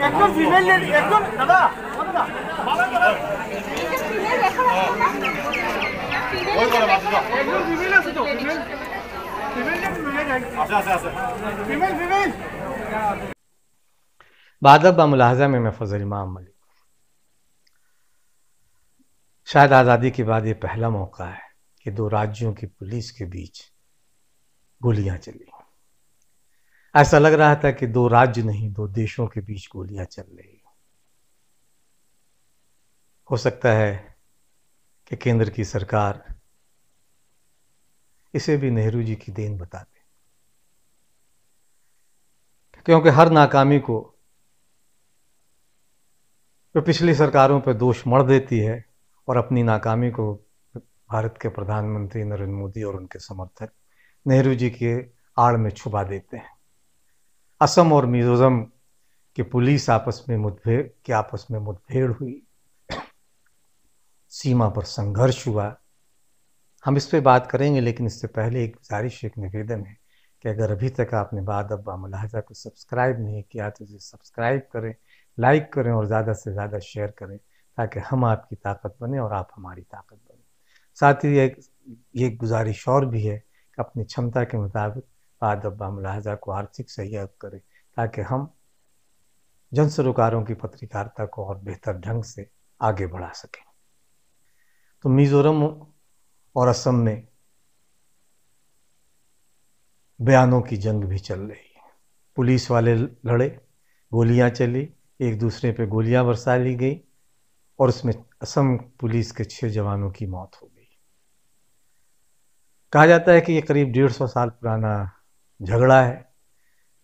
একজন ফিমেল একজন দাদা একজন ফিমেল আছে তো ফিমেল ফিমেল ফিমেল बादब मुलाहजा में मैं फजल इमाम मलिक। शायद आज़ादी के बाद ये पहला मौका है कि दो राज्यों की पुलिस के बीच गोलियां चली। ऐसा लग रहा था कि दो राज्य नहीं, दो देशों के बीच गोलियां चल रही। हो सकता है कि केंद्र की सरकार इसे भी नेहरू जी की देन बता दे, क्योंकि हर नाकामी को वो पिछली सरकारों पर दोष मढ़ देती है और अपनी नाकामी को भारत के प्रधानमंत्री नरेंद्र मोदी और उनके समर्थक नेहरू जी के आड़ में छुपा देते हैं। असम और मिजोरम की पुलिस आपस में मुठभेड़ हुई, सीमा पर संघर्ष हुआ। हम इस पे बात करेंगे, लेकिन इससे पहले एक गुजारिश, एक निवेदन है कि अगर अभी तक आपने बादब मुलाहजा को सब्सक्राइब नहीं किया तो इसे सब्सक्राइब करें, लाइक करें और ज़्यादा से ज़्यादा शेयर करें, ताकि हम आपकी ताकत बने और आप हमारी ताकत बने। साथ ही एक गुजारिश और भी है कि अपनी क्षमता के मुताबिक बादब मुलाहजा को आर्थिक सहयोग करें, ताकि हम जन सरोकारों की पत्रकारिता को और बेहतर ढंग से आगे बढ़ा सकें। तो मिजोरम और असम में बयानों की जंग भी चल रही है। पुलिस वाले लड़े, गोलियां चली, एक दूसरे पे गोलियां बरसा ली गई और उसमें असम पुलिस के 6 जवानों की मौत हो गई। कहा जाता है कि ये करीब 150 साल पुराना झगड़ा है,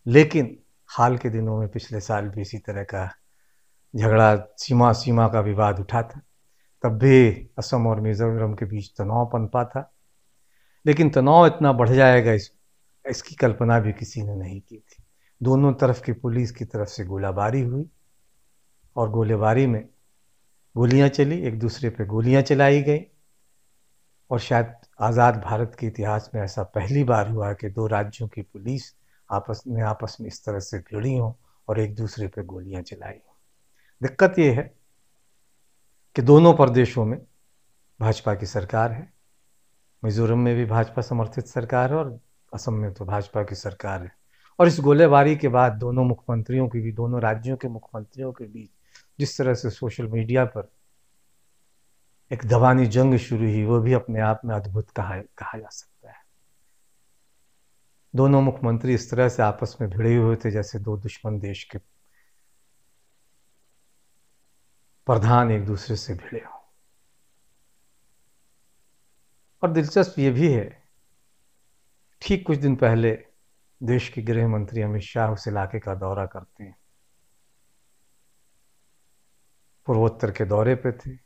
लेकिन हाल के दिनों में पिछले साल भी इसी तरह का झगड़ा, सीमा का विवाद उठा था। तब भी असम और मिजोरम के बीच तनाव पनपा था, लेकिन तनाव इतना बढ़ जाएगा इसकी कल्पना भी किसी ने नहीं की थी। दोनों तरफ की पुलिस की तरफ से गोलाबारी हुई और गोलीबारी में गोलियां चली, एक दूसरे पे गोलियां चलाई गई और शायद आज़ाद भारत के इतिहास में ऐसा पहली बार हुआ कि दो राज्यों की पुलिस आपस में इस तरह से भिड़ी हों और एक दूसरे पे गोलियां चलाई। दिक्कत ये है कि दोनों प्रदेशों में भाजपा की सरकार है। मिजोरम में भी भाजपा समर्थित सरकार है और असम में तो भाजपा की सरकार है। और इस गोलीबारी के बाद दोनों राज्यों के मुख्यमंत्रियों के बीच जिस तरह से सोशल मीडिया पर एक दबानी जंग शुरू हुई, वो भी अपने आप में अद्भुत कहा जा सकता है। दोनों मुख्यमंत्री इस तरह से आपस में भिड़े हुए थे जैसे दो दुश्मन देश के प्रधान एक दूसरे से भिड़े हों। और दिलचस्प ये भी है, ठीक कुछ दिन पहले देश के गृह मंत्री अमित शाह उस इलाके का दौरा करते हैं, पूर्वोत्तर के दौरे पे थे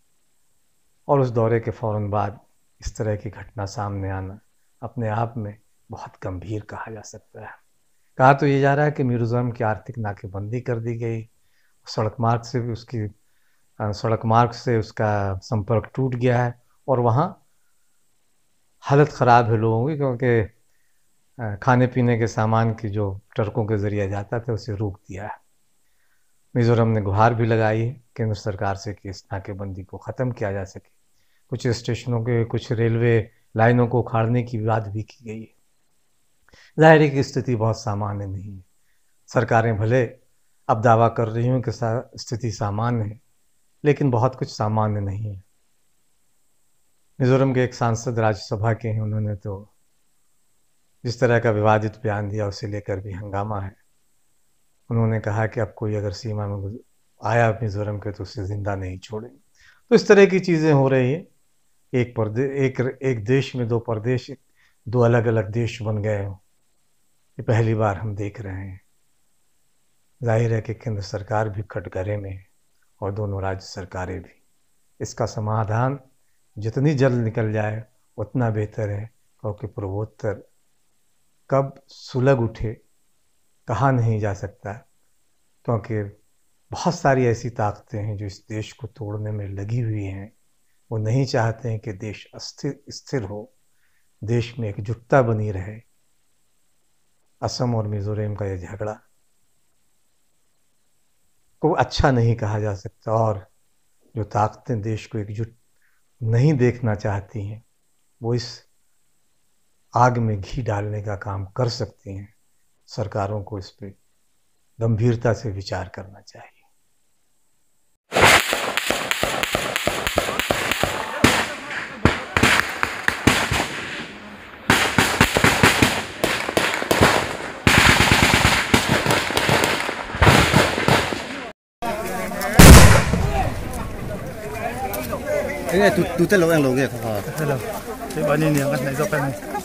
और उस दौरे के फौरन बाद इस तरह की घटना सामने आना अपने आप में बहुत गंभीर कहा जा सकता है। कहा तो ये जा रहा है कि मिजोरम की आर्थिक नाकेबंदी कर दी गई, सड़क मार्ग से उसका संपर्क टूट गया है और वहाँ हालत ख़राब है लोगों की, क्योंकि खाने पीने के सामान की जो ट्रकों के ज़रिए जाता था उसे रोक दिया है। मिजोरम ने गुहार भी लगाई है केंद्र सरकार से कि इस नाकेबंदी को ख़त्म किया जा सके। कुछ स्टेशनों के, कुछ रेलवे लाइनों को उखाड़ने की बात भी की गई है। जाहिर है कि स्थिति बहुत सामान्य नहीं है। सरकारें भले अब दावा कर रही हूँ कि स्थिति सामान्य है, लेकिन बहुत कुछ सामान्य नहीं है। मिजोरम के एक सांसद राज्यसभा के हैं, उन्होंने तो जिस तरह का विवादित बयान दिया उसे लेकर भी हंगामा है। उन्होंने कहा कि अब कोई अगर सीमा में आया मिजोरम के तो उसे जिंदा नहीं छोड़ेंगे। तो इस तरह की चीज़ें हो रही है। एक देश में दो प्रदेश, दो अलग अलग देश बन गए हों, ये पहली बार हम देख रहे हैं। जाहिर है कि केंद्र सरकार भी कटघरे में है और दोनों राज्य सरकारें भी। इसका समाधान जितनी जल्द निकल जाए उतना बेहतर है, क्योंकि पूर्वोत्तर कब सुलग उठे कहा नहीं जा सकता, क्योंकि बहुत सारी ऐसी ताकतें हैं जो इस देश को तोड़ने में लगी हुई हैं। वो नहीं चाहते हैं कि देश स्थिर हो, देश में एकजुटता बनी रहे। असम और मिजोरम का ये झगड़ा को अच्छा नहीं कहा जा सकता, और जो ताकतें देश को एकजुट नहीं देखना चाहती हैं वो इस आग में घी डालने का काम कर सकती हैं। सरकारों को इस पे गंभीरता से विचार करना चाहिए। Cái này tụt lỗ anh lỗ kìa. Hello. Thì bao nhiêu年cái này do cái này.